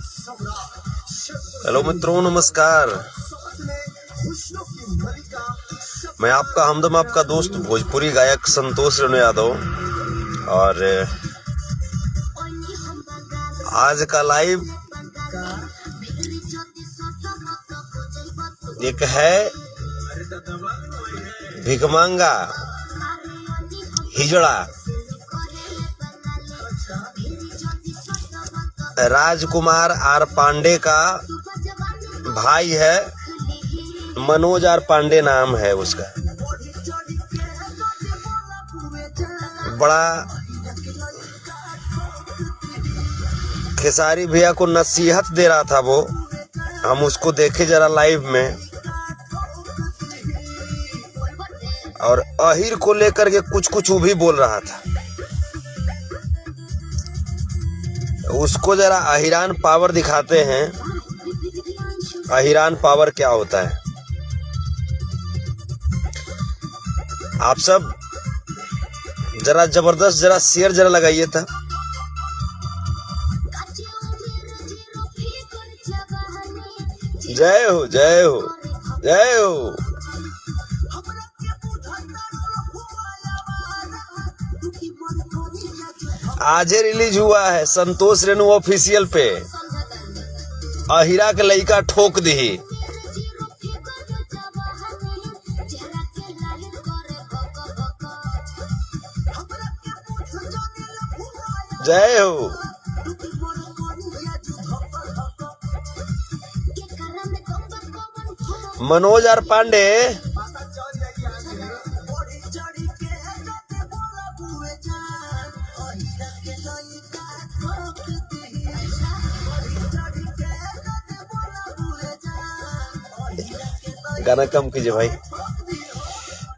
Hello मित्रों, नमस्कार। मैं आपका हमदम, आपका दोस्त भोजपुरी गायक संतोष रेणु यादव। और आज का लाइव एक है भिखमंगा हिजड़ा राजकुमार आर पांडे का भाई है। मनोज आर पांडे नाम है उसका। बड़ा खेसारी भैया को नसीहत दे रहा था वो, हम उसको देखे जरा लाइव में। और अहिर को लेकर के कुछ कुछ वो भी बोल रहा था। उसको जरा अहिरान पावर दिखाते हैं। अहिरान पावर क्या होता है, आप सब जरा जबरदस्त जरा शेयर जरा लगाइए था। जय हो, जय हो, जय हो। आज रिलीज हुआ है संतोष रेणु ऑफिशियल पे। अहिरा के लइका ठोक दी। जय हो। मनोज आर पांडे गाना कम कीजिए भाई,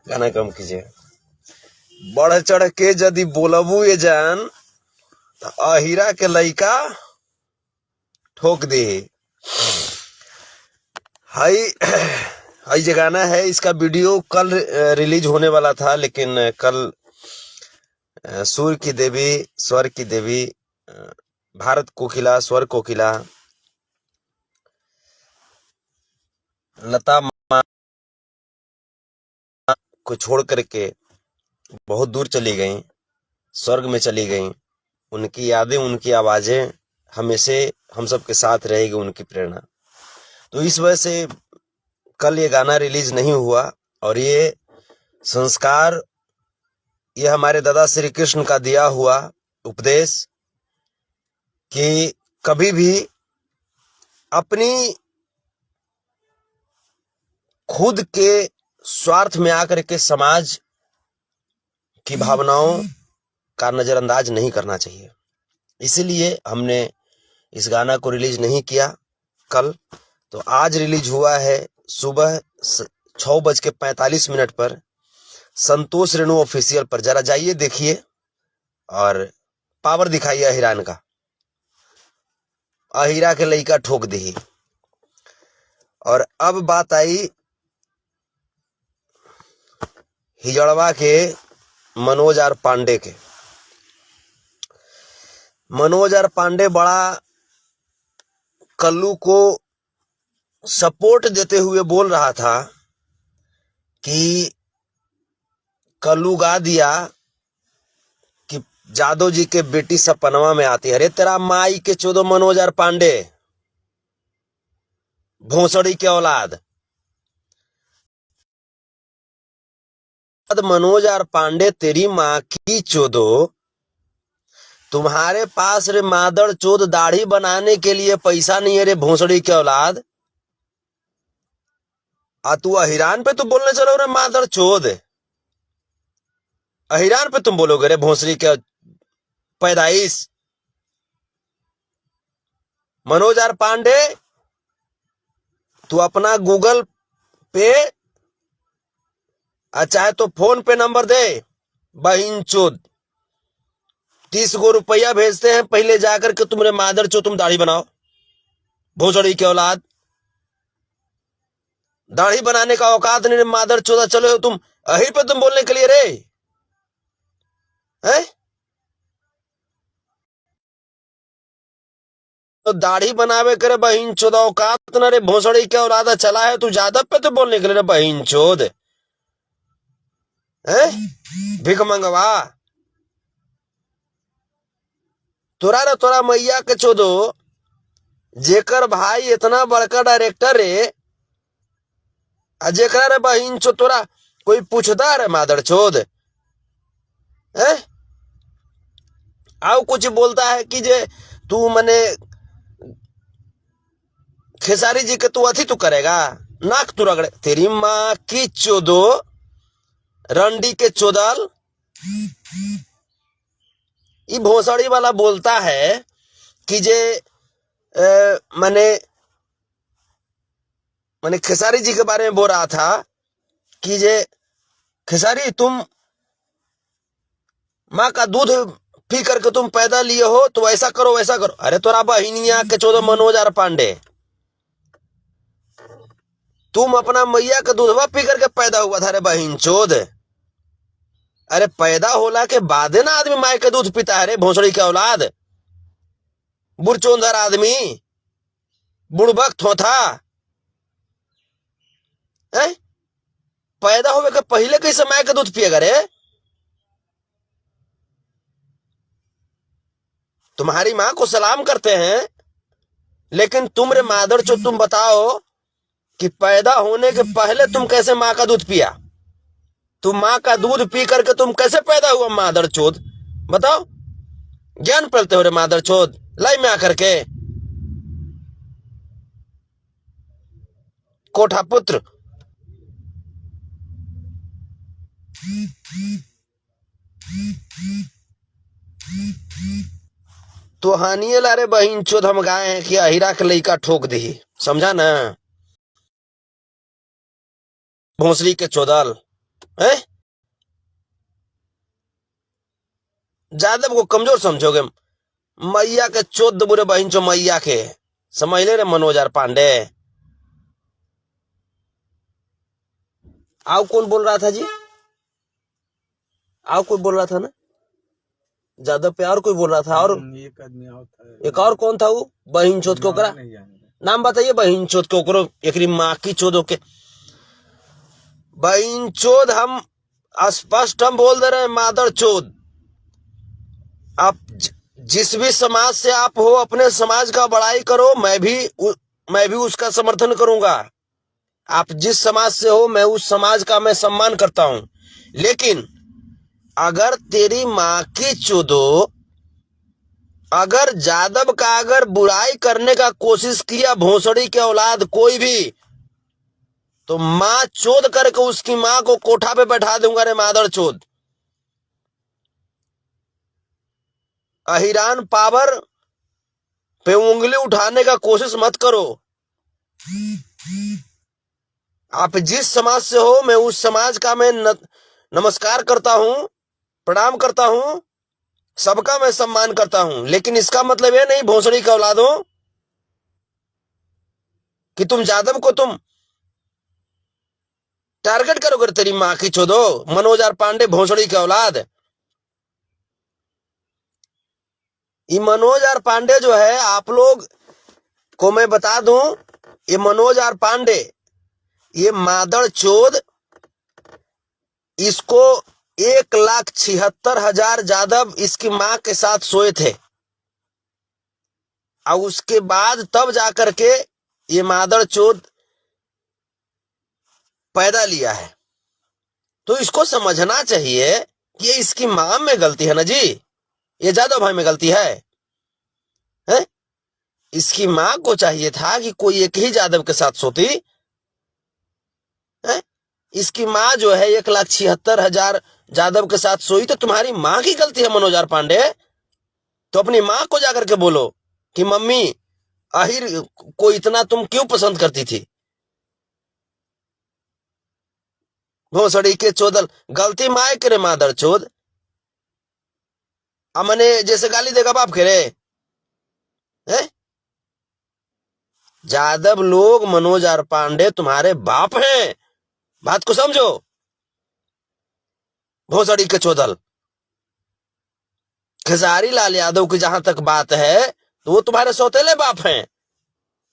गाना कम कीजिए। बढ़ चढ़ के यदि बोलबू ये जान तो अहिरा के लइका ठोक दे। हाई जो गाना है, इसका वीडियो कल रिलीज होने वाला था, लेकिन कल सूर्य की देवी, स्वर की देवी, भारत कोकिला, स्वर कोकिला लता को छोड़ करके बहुत दूर चली गईं, स्वर्ग में चली गईं। उनकी यादें, उनकी आवाजें हमेशा हम सब के साथ रहेगी, उनकी प्रेरणा। तो इस वजह से कल ये गाना रिलीज नहीं हुआ। और ये संस्कार, ये हमारे दादा श्री कृष्ण का दिया हुआ उपदेश कि कभी भी अपनी खुद के स्वार्थ में आकर के समाज की भावनाओं का नजरअंदाज नहीं करना चाहिए। इसीलिए हमने इस गाना को रिलीज नहीं किया कल। तो आज रिलीज हुआ है सुबह 6:45 पर संतोष रेणु ऑफिशियल पर। जरा जाइए, देखिए और पावर दिखाइए अहिरान का। अहिरा के लइका ठोक दी। और अब बात आई हिजड़वा के मनोज आर पांडे के। मनोज आर पांडे बड़ा कल्लू को सपोर्ट देते हुए बोल रहा था कि कल्लू गा दिया कि जादव जी के बेटी सपनवा में आती है। अरे तेरा माई के चोदो मनोज आर पांडे, भोसड़ी के औलाद। मनोज आर पांडे, तेरी माँ की चोदो, तुम्हारे पास रे मादर चोद दाढ़ी बनाने के लिए पैसा नहीं है रे भोसड़ी के औलाद। तू अहिरान पे तुम बोलने चलो रे मादर चोद। अहिरान पे तुम बोलोगे रे भोसड़ी के पैदाइश। मनोज आर पांडे, तू अपना गूगल पे चाहे तो फोन पे नंबर दे, बहिन चोद 30 गो रुपया भेजते हैं, पहले जाकर के तुमरे मादर चो तुम दाढ़ी बनाओ, भोसड़ी के औलाद। दाढ़ी बनाने का औकात नहीं मादर चोदा। चलो तुम अहिर पे तुम बोलने के लिए रे हैं। तो दाढ़ी बनावे करे बहिन चोद औकात न रे भोसड़ी के औलादा चला है तू जादव पे तो बोलने के लिए बहिन चोद है भिख मंगवा तोरा रे तोरा मैया के चोदो जेकर भाई इतना बड़का डायरेक्टर रे जेकरा रे बहिन चो तोरा कोई पूछता रे मादर चोद है आओ कुछ बोलता है कि जे तू मने खेसारी जी के तू अथी तू करेगा नाक तू रगड़े तेरी माँ की चोदो रंडी के चोदल ये भोसड़ी वाला बोलता है कि जे मैंने खेसारी जी के बारे में बोल रहा था कि जे खेसारी तुम माँ का दूध पी करके तुम पैदा लिए हो तो ऐसा करो वैसा करो। अरे तोरा बहिनिया के चोदो मनोज आर पांडे तुम अपना मैया का दूधवा पी करके पैदा हुआ था रे बहिन चोद। अरे पैदा होला के बाद ना आदमी माय के दूध पीता है रे भोसड़ी के औलाद बुरचोंदर आदमी बुड़बक थोथा है पैदा होवे के पहले कैसे माय के दूध पिएगा रे। तुम्हारी माँ को सलाम करते हैं लेकिन तुम रे मादर चो तुम बताओ कि पैदा होने के पहले तुम कैसे माँ का दूध पिया। तुम माँ का दूध पी करके तुम कैसे पैदा हुआ मादर चोद बताओ। ज्ञान पढ़ते हो रे मादर चोद लाई में आकर के कोठा पुत्र तो हानिए लारे बहिन चोद हम गाए हैं कि अहिरा के लइका ठोक दी समझा ना भोसड़ी के चोदल है। जादव को कमजोर समझोगे मैया के चोद बुरे बहिन चो मैया के समझ ले रे मनोज आर पांडे। आओ कौन बोल रहा था जी आओ कोई बोल रहा था ना जादव पे और कोई बोल रहा था और एक आदमी और था एक और कौन था वो बहिन चोद के ओकरा नाम बताइए बहिन चोद के ओकरो एकरी माँ की चोदों के बहिन चोद हम स्पष्ट हम बोल दे रहे हैं मादर चोद। आप जिस भी समाज से आप हो अपने समाज का बड़ाई करो मैं भी उसका समर्थन करूंगा। आप जिस समाज से हो मैं उस समाज का मैं सम्मान करता हूं लेकिन अगर तेरी माँ की चोदो अगर जादव का अगर बुराई करने का कोशिश किया भोसड़ी के औलाद कोई भी तो माँ चोद करके उसकी माँ को कोठा पे बैठा दूंगा रे मादर चोद। अहिरान पावर पे उंगली उठाने का कोशिश मत करो। आप जिस समाज से हो मैं उस समाज का मैं नमस्कार करता हूं प्रणाम करता हूं सबका मैं सम्मान करता हूं लेकिन इसका मतलब ये नहीं भोसड़ी का औलादों कि तुम जादव को तुम टारगेट करोगे। तेरी माँ की चोदो मनोज आर पांडे भोसड़ी के औलाद ये मनोज आर पांडे जो है आप लोग को मैं बता दूं ये मनोज आर पांडे ये मादर चोद इसको 1,76,000 जादव इसकी माँ के साथ सोए थे और उसके बाद तब जाकर के ये मादर चोद पैदा लिया है। तो इसको समझना चाहिए कि ये इसकी माँ में गलती है ना जी ये जादव भाई में गलती है? इसकी माँ को चाहिए था कि कोई एक ही जादव के साथ सोती है। इसकी माँ जो है 1,76,000 जादव के साथ सोई तो तुम्हारी माँ की गलती है मनोज आर पांडे। तो अपनी माँ को जाकर के बोलो कि मम्मी आहिर को इतना तुम क्यों पसंद करती थी। भोसड़ी के चोदल गलती माए करे मादर चोद अमने जैसे गाली देगा बाप के रे है? जादव लोग मनोज आर पांडे तुम्हारे बाप हैं बात को समझो। भोसड़ी के चोदल खेसारी लाल यादव की जहां तक बात है तो वो तुम्हारे सौतेले बाप हैं।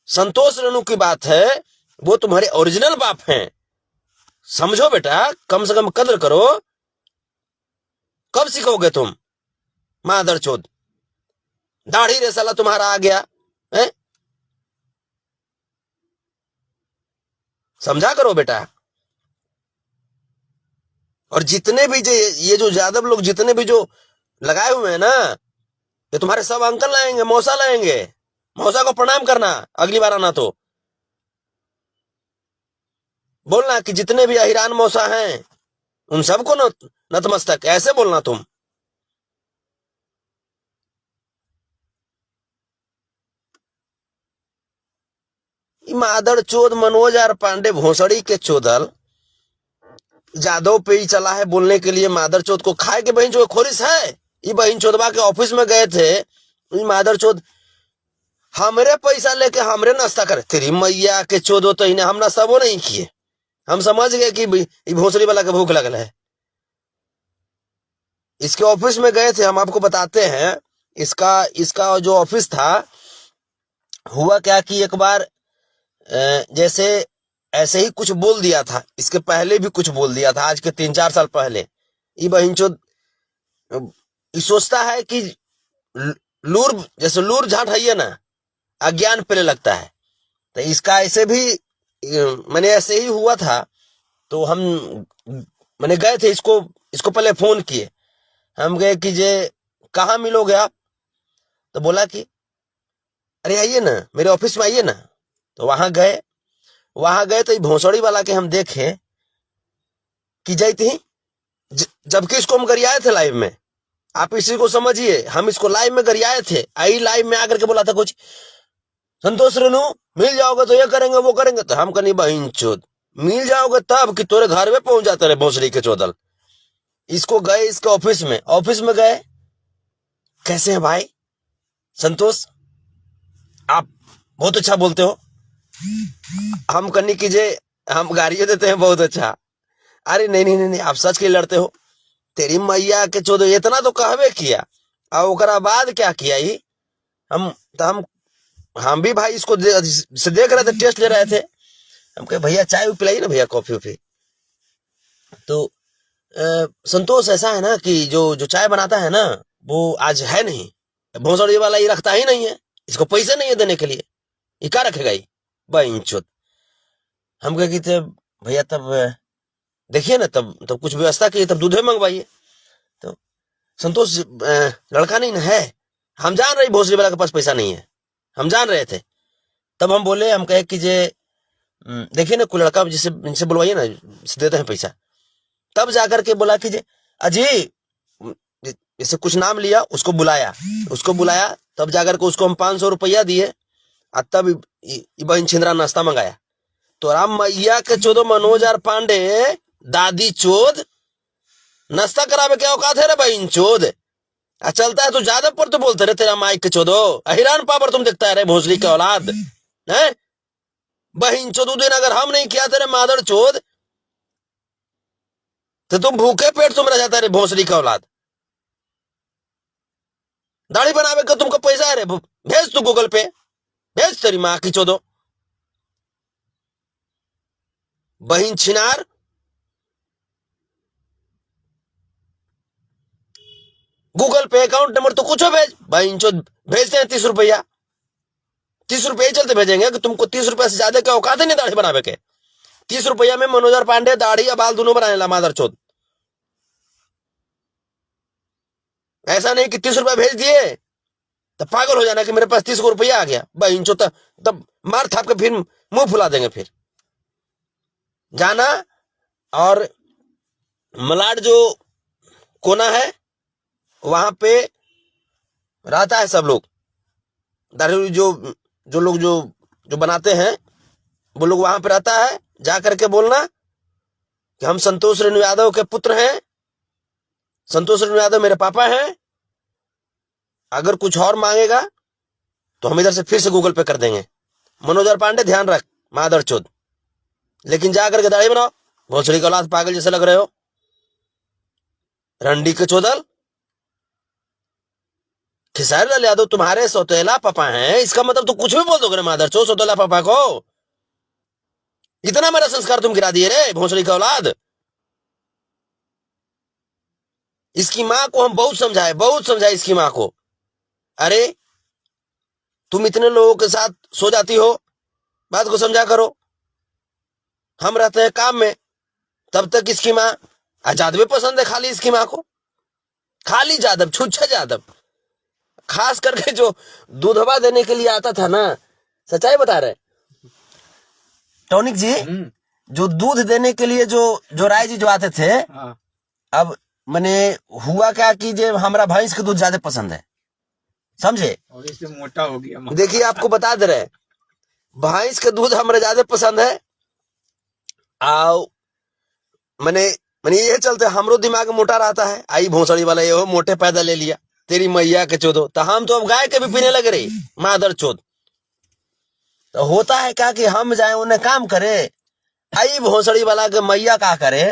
संतोष रेणु की बात है, वो तुम्हारे ओरिजिनल बाप हैं। समझो बेटा, कम से कम कदर करो। कब सीखोगे तुम? मादरचोद, दाढ़ी रे साला तुम्हारा आ गया है। समझा करो बेटा। और जितने भी ये जो यादव लोग जितने भी जो लगाए हुए हैं ना, ये तुम्हारे सब अंकल लाएंगे, मौसा लाएंगे। मौसा को प्रणाम करना अगली बार आना तो। बोलना कि जितने भी अहिरान मौसा हैं उन सबको नतमस्तक, ऐसे बोलना तुम। मादर चोद मनोज आर पांडे भोसड़ी के चोदल जादव पे ही चला है बोलने के लिए। मादर चोद को खाए के बहन चोद खोरिस है। ये बहन चोदवा के ऑफिस में गए थे, मादर चोद हमरे पैसा लेके हमरे नाश्ता करे। तेरी मैया के चोदो तो इन्हें हम नाश्ता वो नहीं किए। हम समझ गए कि भोसड़ी वाला के भूख लगल है। इसके ऑफिस में गए थे, हम आपको बताते हैं। इसका जो ऑफिस था, हुआ क्या कि एक बार जैसे ऐसे ही कुछ बोल दिया था। इसके पहले भी कुछ बोल दिया था, आज के 3-4 साल पहले। ये बहिंचोद सोचता है कि लूर जैसे लूर झाट है ना, अज्ञान पहले लगता है। तो इसका ऐसे भी मैंने ऐसे ही हुआ था। तो हम मैंने गए थे, इसको पहले फोन किए। हम गए कि जे कहाँ मिलोगे आप? तो बोला कि अरे आइए ना, मेरे ऑफिस में आइए ना। तो वहां गए तो भोसड़ी वाला के हम देखे कि जाती जबकि इसको हम गरियाए थे लाइव में। आप इसी को समझिए, हम इसको लाइव में गरियाए थे। आई लाइव में आकर के बोला था कुछ, संतोष रेणु मिल जाओगे तो ये करेंगे वो करेंगे। तो हम कहीं बहिन चोद मिल जाओगे तब कि तोरे घर में पहुंच जाते रहे भोसड़ी के चोदल। इसको गए इसके ऑफिस में गए। कैसे हैं भाई संतोष, आप बहुत अच्छा बोलते हो। हम करनी कीजिए, हम गाड़ियां देते हैं बहुत अच्छा। अरे नहीं, आप सच के लड़ते हो। तेरी मैया के चोदो, इतना तो कहवे किया। और ओकरा बाद क्या किया? ही हम भी भाई इसको से देख रहे थे, टेस्ट ले रहे थे। हम कहे भैया चाय पिलाइए ना भैया, कॉफी वॉफी। तो संतोष ऐसा है ना कि जो चाय बनाता है ना, वो आज है नहीं। भोसड़ी वाला ये रखता ही नहीं है, इसको पैसे नहीं है देने के लिए। ये क्या रखेगा ये बइंचोद? हम कहे कि भैया तब देखिए ना, तब कुछ व्यवस्था कीजिए, तब दूध मंगवाइए। तो संतोष लड़का नहीं ना है। हम जान रहे भोसड़ी वाला के पास पैसा नहीं है, हम जान रहे थे। तब हम बोले, हम कहे कि जे देखिए ना, कोई लड़का जिनसे बुलवाइए ना, देते हैं पैसा। तब जाकर के बोला कि जे अजी, जैसे कुछ नाम लिया, उसको बुलाया। तब जाकर के उसको हम 500 रुपया दिए। और तब बहन छिंदरा नाश्ता मंगाया। तो राम मैया के चोदो मनोज आर पांडे दादी चोद नाश्ता करावे क्या औकात है रे बहन चोद? चलता है तो ज्यादा पर तो बोलते रहे तेरा माइक के चोदो। अहिरान पावर तुम दिखता है रे भोसड़ी के औलाद है। बहन चोदो दिन अगर हम नहीं किया तेरे मादर चोद, तो तुम भूखे पेट तुम रह जाता रे भोसड़ी का औलाद। दाढ़ी बनावे का तुमको पैसा है रे, भेज तू गूगल पे, भेज तेरी माँ की चोदो। बहन छिनार, गूगल पे अकाउंट नंबर तो कुछ हो भेज। बहन चोद भेजते हैं 30 रुपया। 30 रुपये चलते भेजेंगे कि तुमको 30 रुपया से ज्यादा क्या औकात है नहीं दाढ़ी बनावे के। 30 रुपया में मनोज पांडे दाढ़ी या बाल दोनों बनाने ला मादर चोद। ऐसा नहीं कि 30 रुपया भेज दिए तो पागल हो जाना कि मेरे पास 30 रुपया आ गया। बहन चोद तब मार थाप के फिर मुंह फुला देंगे। फिर जाना, और मलाड जो कोना है वहां पे रहता है सब लोग। दारू जो लोग जो बनाते हैं वो लोग वहां पे रहता है। जा करके बोलना कि हम संतोष रेणु यादव के पुत्र हैं, संतोष रेणु यादव मेरे पापा हैं। अगर कुछ और मांगेगा तो हम इधर से फिर से गूगल पे कर देंगे। मनोज पांडे ध्यान रख मादर चोद, लेकिन जा करके दाढ़ी बनाओ। भोसड़ी का औलाद पागल जैसे लग रहे हो, रंडी के चोदल। खेसारी लाल यादव तुम्हारे सौतेला पापा हैं, इसका मतलब तो कुछ भी बोल दोगे ना मादर चो सौतेला पापा को। इतना मेरा संस्कार तुम गिरा दिए रे भोसड़ी का औलाद। इसकी माँ को हम बहुत समझाए इसकी माँ को। अरे तुम इतने लोगों के साथ सो जाती हो, बात को समझा करो। हम रहते हैं काम में, तब तक इसकी माँ जादव पसंद है खाली इसकी माँ को, खाली जादव, छुच्छा जादव। खास करके जो दूधवा देने के लिए आता था ना, सच्चाई बता रहे टॉनिक जी, जो दूध देने के लिए जो राय जी जो आते थे, अब मैंने हुआ क्या कि जे हमारा भैंस के दूध ज्यादा पसंद है, समझे, और इससे मोटा हो गया। देखिए आपको बता दे रहे, भैंस के दूध हमारे ज्यादा पसंद है। आओ मैंने ये चलते हमरो दिमाग मोटा रहता है। आई भोसड़ी वाला ये हो मोटे पैदा ले लिया, तेरी मैया के चोदो, तो हम तो अब गाय के भी पीने लग रही मादर चोद। तो होता है क्या कि हम जाए उन्हें काम करे, आई भोसड़ी वाला के मैया का करे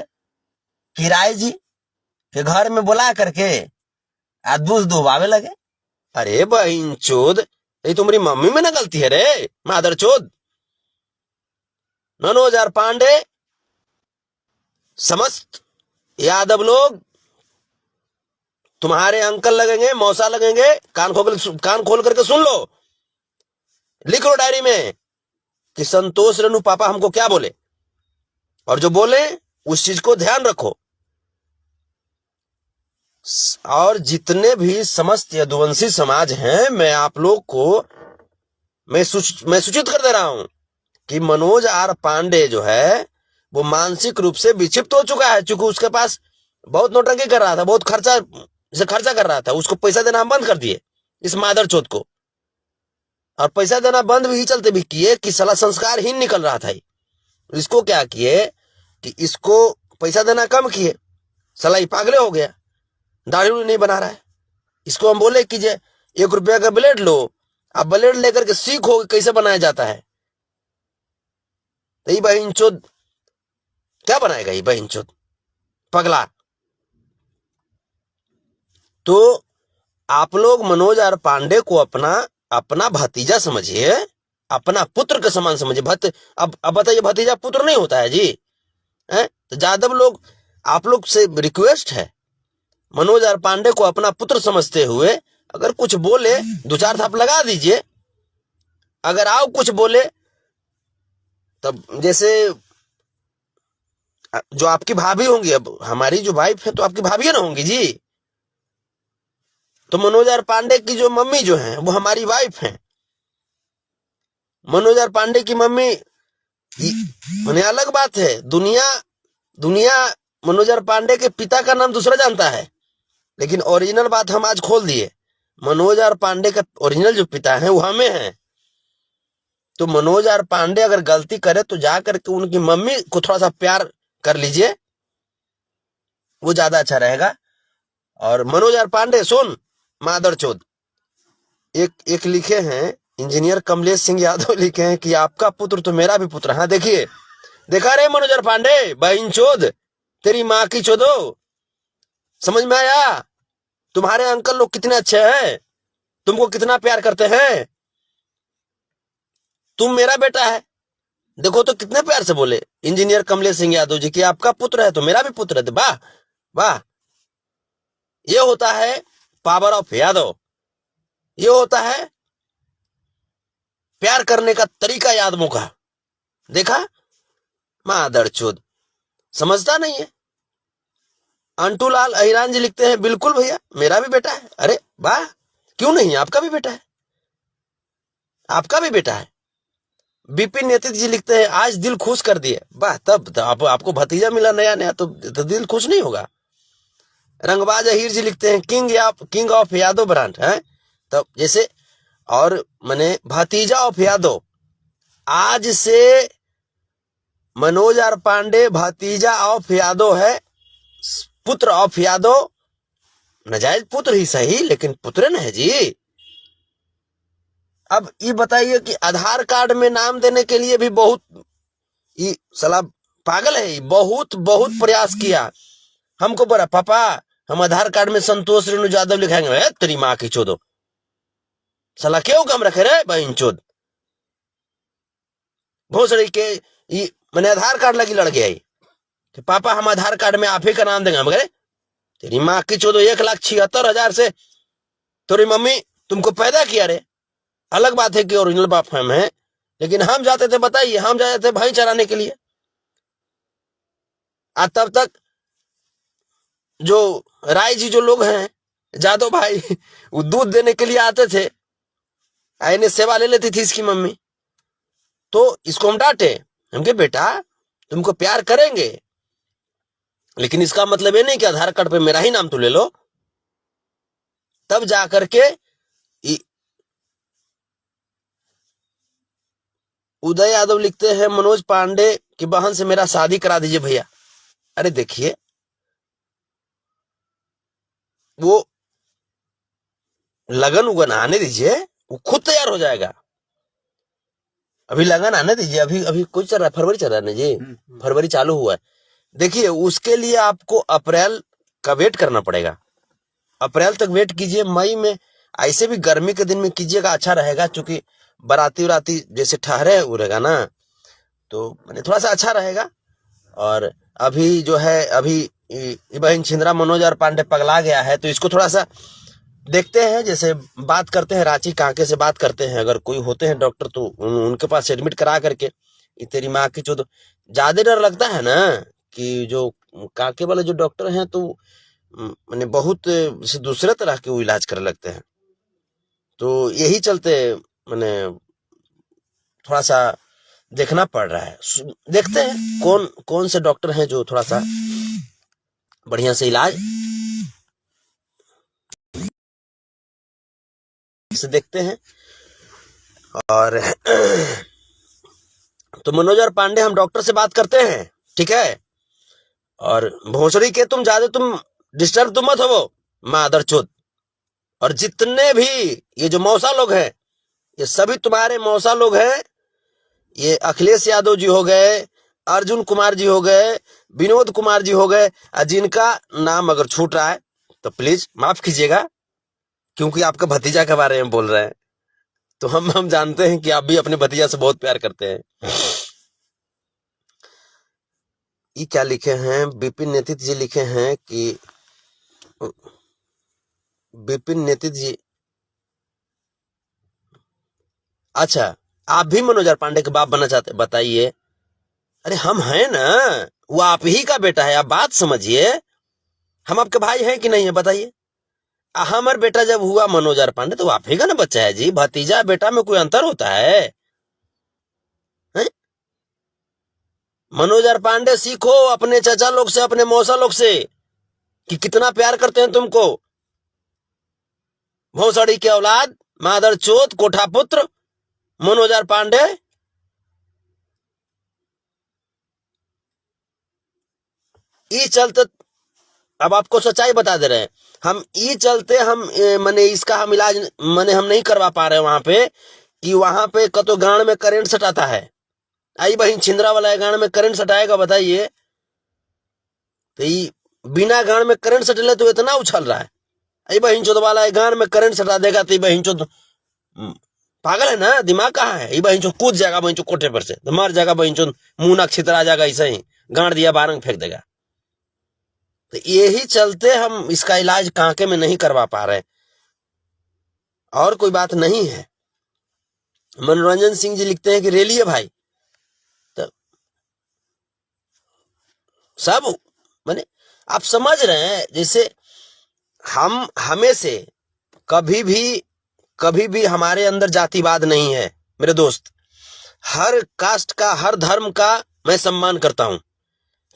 कि राय जी के घर में बुला करके दूध दुहवावे लगे। अरे बहन चोद, ये तुम्हारी मम्मी में ना गलती है रे मादर चोद। मनोज आर पांडे, समस्त यादव लोग तुम्हारे अंकल लगेंगे, मौसा लगेंगे, कान खोल करके सुन लो, लिख लो डायरी में कि संतोष रेणु पापा हमको क्या बोले, और जो बोले उस चीज को ध्यान रखो। और जितने भी समस्त यदुवंशी समाज हैं, मैं आप लोग को मैं सूचित कर दे रहा हूं कि मनोज आर पांडे जो है वो मानसिक रूप से विक्षिप्त हो चुका है। चूंकि उसके पास बहुत नौटंकी कर रहा था, बहुत खर्चा कर रहा था, उसको पैसा देना हम बंद कर दिए इस मादर चोद को। और पैसा देना बंद भी चलते भी किए कि साला संस्कारहीन निकल रहा था। इसको क्या किए कि इसको पैसा देना कम किए, साला ही पागले हो गया, दाढ़ी नहीं बना रहा है। इसको हम बोले कि जे 1 रुपया का ब्लेड लो, आप ब्लेड लेकर के सीखो कैसे बनाया जाता है। तो ये बहन चोद क्या बनाएगा, ये बहन चोद पगला। तो आप लोग मनोज आर पांडे को अपना भतीजा समझिए, अपना पुत्र के समान समझिए। अब बताइए, भतीजा पुत्र नहीं होता है जी, है? तो यादव लोग, आप लोग से रिक्वेस्ट है, मनोज आर पांडे को अपना पुत्र समझते हुए अगर कुछ बोले 2-4 थाप लगा दीजिए। अगर आओ कुछ बोले तब, जैसे जो आपकी भाभी होंगी, अब हमारी जो वाइफ है तो आपकी भाभी ना होंगी जी, तो मनोज आर पांडे की जो मम्मी जो है वो हमारी वाइफ है। मनोज आर पांडे की मम्मी उन्हें अलग बात है, दुनिया मनोज आर पांडे के पिता का नाम दूसरा जानता है, लेकिन ओरिजिनल बात हम आज खोल दिए। मनोज आर पांडे का ओरिजिनल जो पिता है वो हमें है। तो मनोज आर पांडे अगर गलती करे तो जाकर के उनकी मम्मी को थोड़ा सा प्यार कर लीजिए, वो ज्यादा अच्छा रहेगा। और मनोज आर पांडे सुन मादर चोद, एक लिखे हैं इंजीनियर कमलेश सिंह यादव, लिखे हैं कि आपका पुत्र तो मेरा भी पुत्र। हाँ देखिए, देखा रे मनोज आर पांडे, बहन चोद तेरी माँ की चोदो, समझ में आया? तुम्हारे अंकल लोग कितने अच्छे हैं, तुमको कितना प्यार करते हैं। तुम मेरा बेटा है, देखो तो कितने प्यार से बोले इंजीनियर कमलेश सिंह यादव जी कि आपका पुत्र है तो मेरा भी पुत्र है। वाह वाह, ये होता है पावर ऑफ यादव, ये होता है प्यार करने का तरीका यादवों का। देखा, मादर चोद समझता नहीं है। अंटूलाल अहिरान जी लिखते हैं, बिल्कुल भैया मेरा भी बेटा है। अरे वाह, क्यों नहीं, आपका भी बेटा है, आपका भी बेटा है। विपिन नेतृत्व जी लिखते हैं, आज दिल खुश कर दिए। वाह, तब तो आपको भतीजा मिला नया तो दिल खुश नहीं होगा। रंगबाज अहीर जी लिखते हैं, किंग ऑफ यादव ब्रांड है, तब जैसे, और मैंने भतीजा ऑफ यादव, आज से मनोज आर पांडे भतीजा ऑफ यादव है, पुत्र ऑफ यादव, नाजायज पुत्र ही सही लेकिन पुत्र न है जी। अब ये बताइए कि आधार कार्ड में नाम देने के लिए भी बहुत, ये साला पागल है, बहुत प्रयास किया। हमको बोला पापा हम आधार कार्ड में संतोष रेणु यादव लिखाएंगे। तेरी माँ की चोदो, साला क्यों कम रखे रे बहनचोद। भोसड़ी के मैंने आधार कार्ड लगी लड़के आई कि पापा हम आधार कार्ड में आप ही का नाम देंगे। मगर तेरी माँ की चोदो 1,76,000 से तेरी मम्मी तुमको पैदा किया रे। अलग बात है कि ओरिजिनल बाप हम है, लेकिन हम जाते थे, बताइए, हम जाते थे भाई चराने के लिए। आज तब तक जो राय जी जो लोग हैं जादव भाई, वो दूध देने के लिए आते थे, आईने सेवा ले लेती थी इसकी मम्मी। तो इसको हम डांटे, हम कहे बेटा तुमको प्यार करेंगे, लेकिन इसका मतलब ये नहीं कि आधार कार्ड पे मेरा ही नाम तो ले लो। तब जाकर के उदय यादव लिखते हैं मनोज पांडे की बहन से मेरा शादी करा दीजिए भैया। अरे देखिए, वो लगन उगन आने दीजिए, वो खुद तैयार हो जाएगा। अभी लगन आने दीजिए, अभी कुछ चल रहा है, फरवरी चल रहा है ना जी, फरवरी चालू हुआ है। देखिए, उसके लिए आपको अप्रैल का वेट करना पड़ेगा। अप्रैल तक वेट कीजिए। मई में ऐसे भी गर्मी के दिन में कीजिएगा, अच्छा रहेगा, क्योंकि बराती उराती जैसे ठहरे उड़ेगा ना, तो मैंने थोड़ा सा अच्छा रहेगा। और अभी जो है, अभी बहन छिंदरा मनोज और पांडे पगला गया है, तो इसको थोड़ा सा देखते हैं, जैसे बात करते हैं, रांची कांके से बात करते हैं, अगर कोई होते हैं डॉक्टर तो उनके पास एडमिट करा करके। तेरी माँ की चोद, ज्यादा डर लगता है ना कि जो कांके वाले जो डॉक्टर हैं तो मैंने बहुत दूसरे तरह के वो इलाज कर लगते हैं। तो यही चलते मैंने थोड़ा सा देखना पड़ रहा है। देखते हैं कौन कौन से डॉक्टर हैं जो थोड़ा सा बढ़िया से इलाज से देखते हैं। और तो मनोज और पांडे हम डॉक्टर से बात करते हैं, ठीक है। और भोसड़ी के तुम डिस्टर्ब तुम मत हो मादरचोद। और जितने भी ये जो मौसा लोग हैं, ये सभी तुम्हारे मौसा लोग हैं। ये अखिलेश यादव जी हो गए, अर्जुन कुमार जी हो गए, विनोद कुमार जी हो गए। जिनका नाम अगर छूट रहा है तो प्लीज माफ कीजिएगा, क्योंकि आपका भतीजा के बारे में बोल रहे हैं। तो हम जानते हैं कि आप भी अपने भतीजा से बहुत प्यार करते हैं। ये क्या लिखे हैं, विपिन नेतृत्व जी लिखे हैं कि विपिन नेतृत्व जी, अच्छा आप भी मनोज पांडे के बाप बनना चाहते, बताइए। अरे हम हैं ना, वो आप ही का बेटा है, आप बात समझिए। हम आपके भाई हैं कि नहीं है, बताइए। हमार बेटा जब हुआ मनोज पांडे तो आप ही का ना बच्चा है जी। भतीजा बेटा में कोई अंतर होता है? मनोज पांडे सीखो अपने चाचा लोग से, अपने मौसा लोग से, कि कितना प्यार करते हैं तुमको। भोसड़ी के औलाद, मादर चोत, कोठा पुत्र मनोज पांडे। ये चलते अब आपको सच्चाई बता दे रहे हैं हम। ये चलते हम मने इसका हम इलाज मने हम नहीं करवा पा रहे वहां पे, कि वहां पे कतो गांड में करंट सटाता है। आई बहन छिंदरा वाला है, गांड में करंट सटाएगा, बताइए। तो ये बिना गांड में करंट सटले तो इतना उछल रहा है। आई बहन चोद वाला है, गांड में करंट सटा देगा तो बहन चोद पागल है ना, दिमाग कहाँ है? ये बहन चोद कूद जाएगा बहन चोद कोठे पर से, तो मर जाएगा बहन चोद, मुंह नाक छितरा जाएगा, ऐसे ही गांड दिया बारंग फेंक देगा। तो यही चलते हम इसका इलाज कांके में नहीं करवा पा रहे, और कोई बात नहीं है। मनोरंजन सिंह जी लिखते हैं कि रेलिए भाई, तो सब माने आप समझ रहे हैं, जैसे हम हमें से कभी भी हमारे अंदर जातिवाद नहीं है मेरे दोस्त। हर कास्ट का, हर धर्म का मैं सम्मान करता हूं,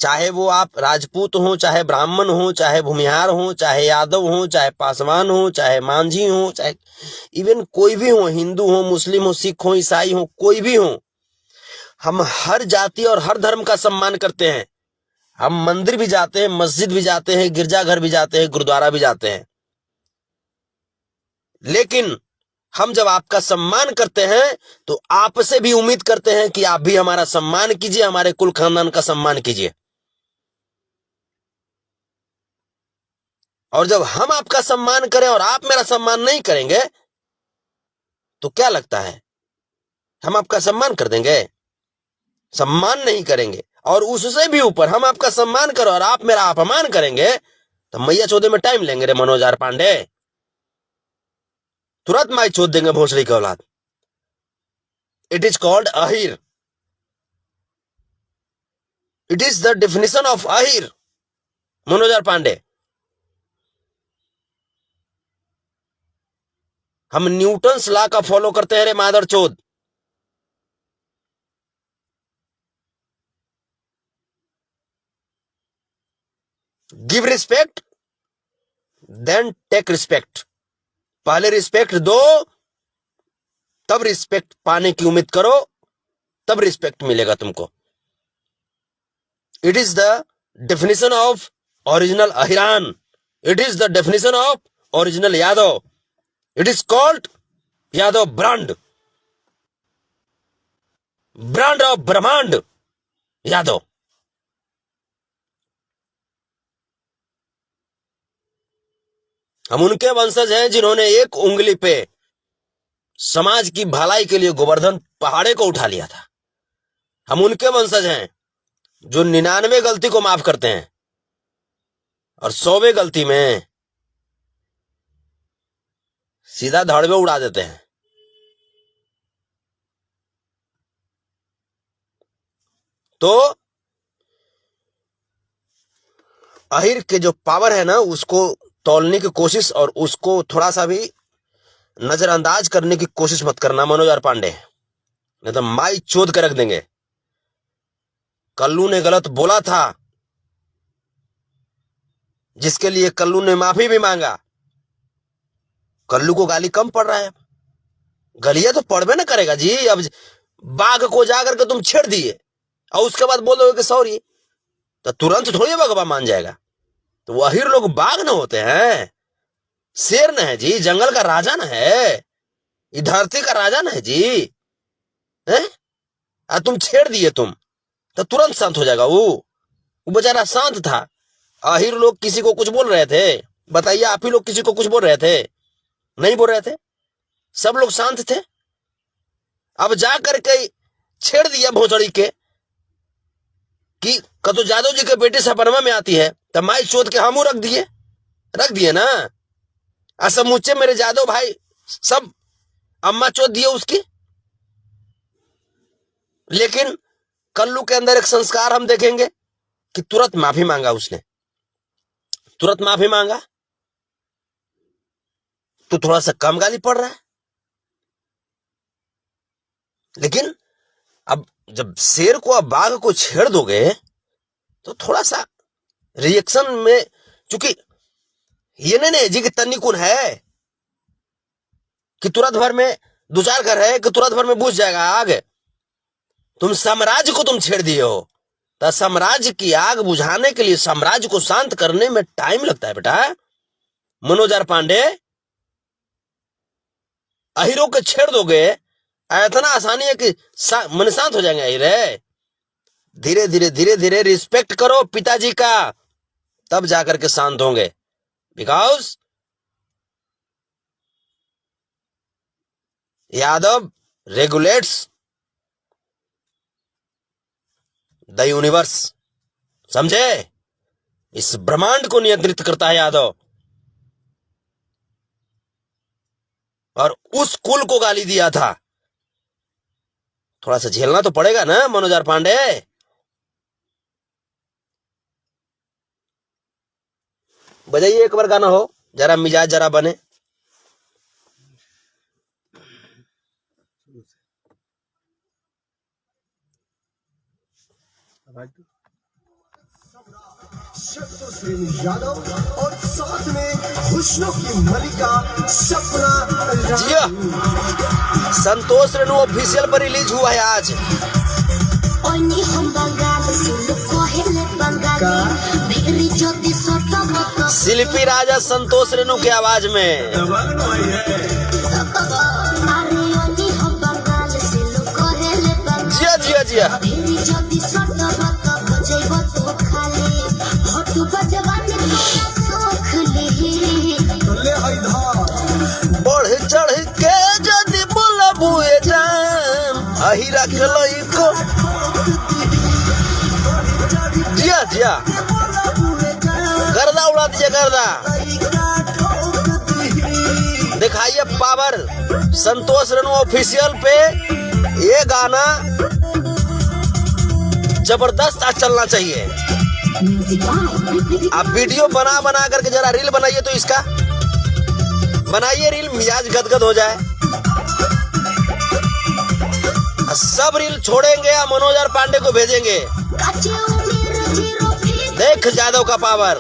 चाहे वो आप राजपूत हो, चाहे ब्राह्मण हो, चाहे भूमिहार हो, चाहे यादव हो, चाहे पासवान हो, चाहे मांझी हो, चाहे इवन कोई भी हो, हिंदू हो, मुस्लिम हो, सिख हो, ईसाई हो, कोई भी हो। हम हर जाति और हर धर्म का सम्मान करते हैं। हम मंदिर भी जाते हैं, मस्जिद भी जाते हैं, गिरजाघर भी जाते हैं, गुरुद्वारा भी जाते हैं। लेकिन हम जब आपका सम्मान करते हैं तो आपसे भी उम्मीद करते हैं कि आप भी हमारा सम्मान कीजिए, हमारे कुल खानदान का सम्मान कीजिए। और जब हम आपका सम्मान करें और आप मेरा सम्मान नहीं करेंगे तो क्या लगता है हम आपका सम्मान कर देंगे? सम्मान नहीं करेंगे। और उससे भी ऊपर हम आपका सम्मान करो और आप मेरा अपमान करेंगे तो मैया चौधे में टाइम लेंगे रे मनोज आर पांडे, तुरंत माई चोद देंगे भोसड़ी की औलाद। It is called Ahir, it is the definition of Ahir Manoj R Pande. हम न्यूटन्स लॉ का फॉलो करते हैं रे मादर चोद। Give respect then take respect. पहले रिस्पेक्ट दो, तब रिस्पेक्ट पाने की उम्मीद करो, तब रिस्पेक्ट मिलेगा तुमको। It is the definition of original Ahiran, it is the definition of original Yadav, it is called Yadav brand, brand of ब्रह्मांड यादव। हम उनके वंशज हैं जिन्होंने एक उंगली पे समाज की भलाई के लिए गोवर्धन पहाड़े को उठा लिया था। हम उनके वंशज हैं जो 99 गलती को माफ करते हैं और 100वें गलती में सीधा धड़ में उड़ा देते हैं। तो अहिर के जो पावर है ना, उसको तौलने की कोशिश और उसको थोड़ा सा भी नजरअंदाज करने की कोशिश मत करना मनोज आर पांडे, नहीं तो माई चोद कर रख देंगे। कल्लू ने गलत बोला था, जिसके लिए कल्लू ने माफी भी मांगा। कल्लू को गाली कम पड़ रहा है, गलिया तो पड़बे ना करेगा जी। अब बाघ को जाकर के तुम छेड़ दिए और उसके बाद बोल दोगे कि सॉरी, तो तुरंत थोड़ी बगवा मान जाएगा। तो वो अहिर लोग बाघ ना होते हैं, शेर न है जी, जंगल का राजा न है, ये धरती का राजा न है जी। हैं? तुम छेड़ दिए तुम तो तुरंत शांत हो जाएगा। वो बेचारा शांत था। अहिर लोग किसी को कुछ बोल रहे थे? बताइए, आप ही लोग किसी को कुछ बोल रहे थे? नहीं बोल रहे थे, सब लोग शांत थे। अब जा करके छेड़ दिया भोसड़ी के कि कतो जादव जी के बेटे सपरमा में आती है, तब माई चोद के हमू रख दिए ना। समूचे मेरे जादव भाई सब अम्मा चोद दिए उसकी। लेकिन कल्लू के अंदर एक संस्कार हम देखेंगे कि तुरंत माफी मांगा उसने, तुरंत माफी मांगा। तो थोड़ा सा कम गाली पड़ रहा है, लेकिन अब जब शेर को अब बाघ को छेड़ दोगे तो थोड़ा सा रिएक्शन में, चूंकि ये नहीं जी कि तन्नी कुन है कि तुरंत भर में 2-4 घर है कि तुरंत भर में बुझ जाएगा आग। तुम साम्राज्य को तुम छेड़ दिए हो, तो साम्राज्य की आग बुझाने के लिए, साम्राज्य को शांत करने में टाइम लगता है बेटा। मनोज आर पांडे, अहिरों के छेड़ दोगे इतना आसानी है कि मन शांत हो जाएंगे अहिरे। धीरे धीरे रिस्पेक्ट करो पिताजी का, तब जाकर के शांत होंगे। Because Yadav regulates the universe, समझे? इस ब्रह्मांड को नियंत्रित करता है यादव। और उस कुल को गाली दिया था, थोड़ा सा झेलना तो पड़ेगा ना मनोज आर पांडे। बजाइए एक बार गाना हो, जरा मिजाज जरा बने। यादव और साथ में खुशनों की मलिका सपना। जिया, संतोष रेणु ऑफिशियल पर रिलीज हुआ है आज। शिल्पी राजा संतोष रेणु की आवाज में। जिया जिया जिया, बढ़ चढ़ के जदि बोल अहिरा के लइका जिया जिया गर्दा उड़ा दीजिए गर्दा। दिखाइए पावर संतोष रेणु ऑफिशियल पे। ये गाना जबरदस्त आज चलना चाहिए। आप वीडियो बना बना करके जरा रील बनाइए, तो इसका बनाइए रील, मिजाज गदगद हो जाए। सब रील छोड़ेंगे या मनोज आर पांडे को भेजेंगे। देख जादव का पावर।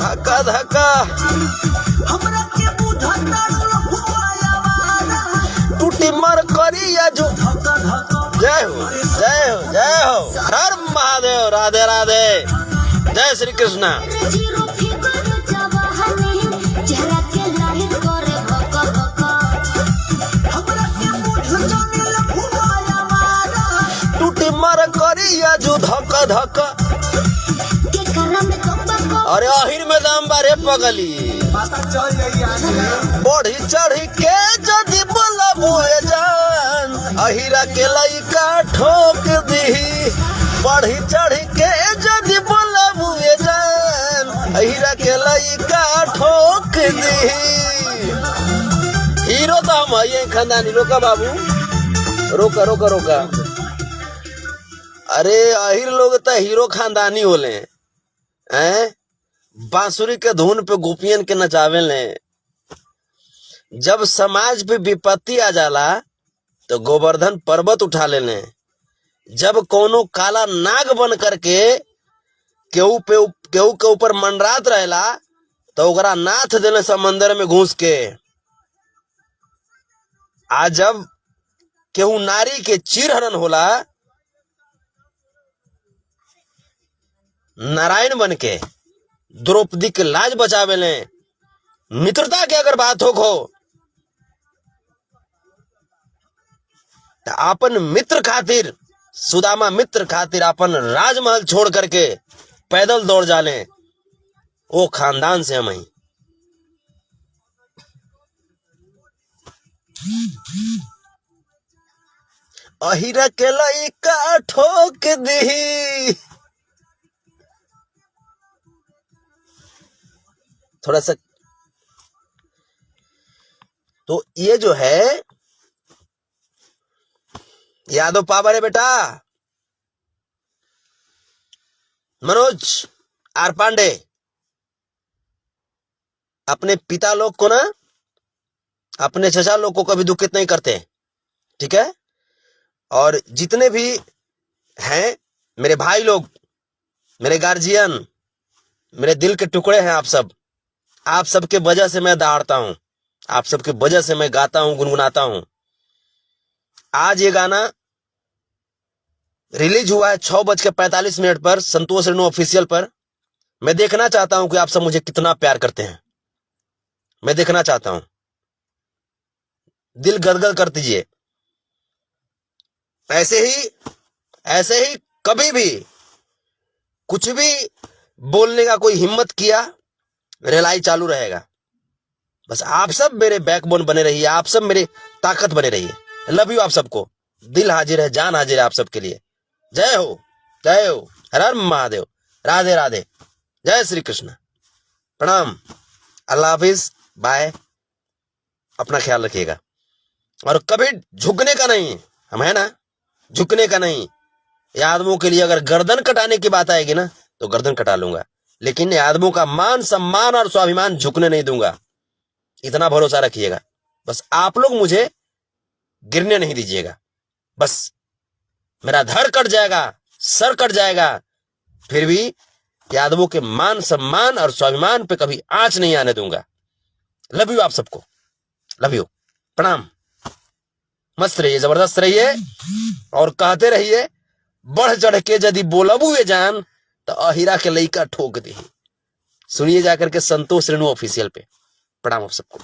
धक्का धक्का टूटी मर करी या जो। जय हो जय हो जय हो, हर महादेव, राधे राधे, जय श्री कृष्णा। टूटी मर करी या जो धक्का धक्का। अरे आहिर में दाम बारे पगली बढ़ी चढ़ी के जदी बोला बुए जान। अहिरा के लइका ठोक दी बढ़ी चढ़ी के जदी बोला बुए जान। अहिरा के लइका ठोक दी। हीरो तो हम है खानदानी। रोका बाबू, रोका रोका रोका। अरे आहिर लोग तो हीरो खानदानी होले हैं। बांसुरी के धुन पे गोपियन के नचावे ले। जब समाज पे विपत्ति आ जाला तो गोवर्धन पर्वत उठा लेने। जब कोनो काला नाग बन करके केहू के ऊपर मंडरात रहेला तो ओकरा नाथ देने समंदर में घुस के। आज जब केहू नारी के चीरहरण होला, नारायण बन के द्रौपदी के लाज बचावे ले। मित्रता की अगर बात हो तो अपन मित्र खातिर, सुदामा मित्र खातिर अपन राजमहल छोड़ करके पैदल दौड़ जाले। वो खानदान से हम ही। अहिरा के लइका ठोक दी। थोड़ा सा तो ये जो है यादव पावर है बेटा। मनोज आर पांडे अपने पिता लोग को ना, अपने चचा लोग को कभी दुखित नहीं करते, ठीक है। और जितने भी हैं मेरे भाई लोग, मेरे गार्जियन, मेरे दिल के टुकड़े हैं, आप सबके वजह से मैं दहाड़ता हूं, आप सबके वजह से मैं गाता हूं, गुनगुनाता हूं। आज ये गाना रिलीज हुआ है 6:45 पर संतोष रेणु ऑफिशियल पर। मैं देखना चाहता हूं कि आप सब मुझे कितना प्यार करते हैं। मैं देखना चाहता हूं, दिल गदगद कर दीजिए। ऐसे ही कभी भी कुछ भी बोलने का कोई हिम्मत किया, रिलाई चालू रहेगा। बस आप सब मेरे बैकबोन बने रहिए, आप सब मेरी ताकत बने रहिए। लव यू आप सबको। दिल हाजिर है, जान हाजिर है आप सबके लिए। जय हो जय हो, हर हर महादेव, राधे राधे, जय श्री कृष्ण, प्रणाम, अल्लाह हाफिज, बाय। अपना ख्याल रखिएगा और कभी झुकने का नहीं, हम है ना, झुकने का नहीं। ये आदमों के लिए अगर गर्दन कटाने की बात आएगी ना तो गर्दन कटा लूंगा, लेकिन आदमों का मान सम्मान और स्वाभिमान झुकने नहीं दूंगा। इतना भरोसा रखिएगा। बस आप लोग मुझे गिरने नहीं दीजिएगा। बस मेरा धड़ कट जाएगा, सर कट जाएगा, फिर भी यादवों के मान सम्मान और स्वाभिमान पे कभी आंच नहीं आने दूंगा। लव यू आप सबको, लव यू, प्रणाम। मस्त रहिए, जबरदस्त रहिए और कहते रहिए बढ़ चढ़ के यदि बोलबू ये जान तो अहिरा के लइका ठोक दी। सुनिए जाकर के संतोष रेणु ऑफिशियल पे। प्रणाम आप सबको।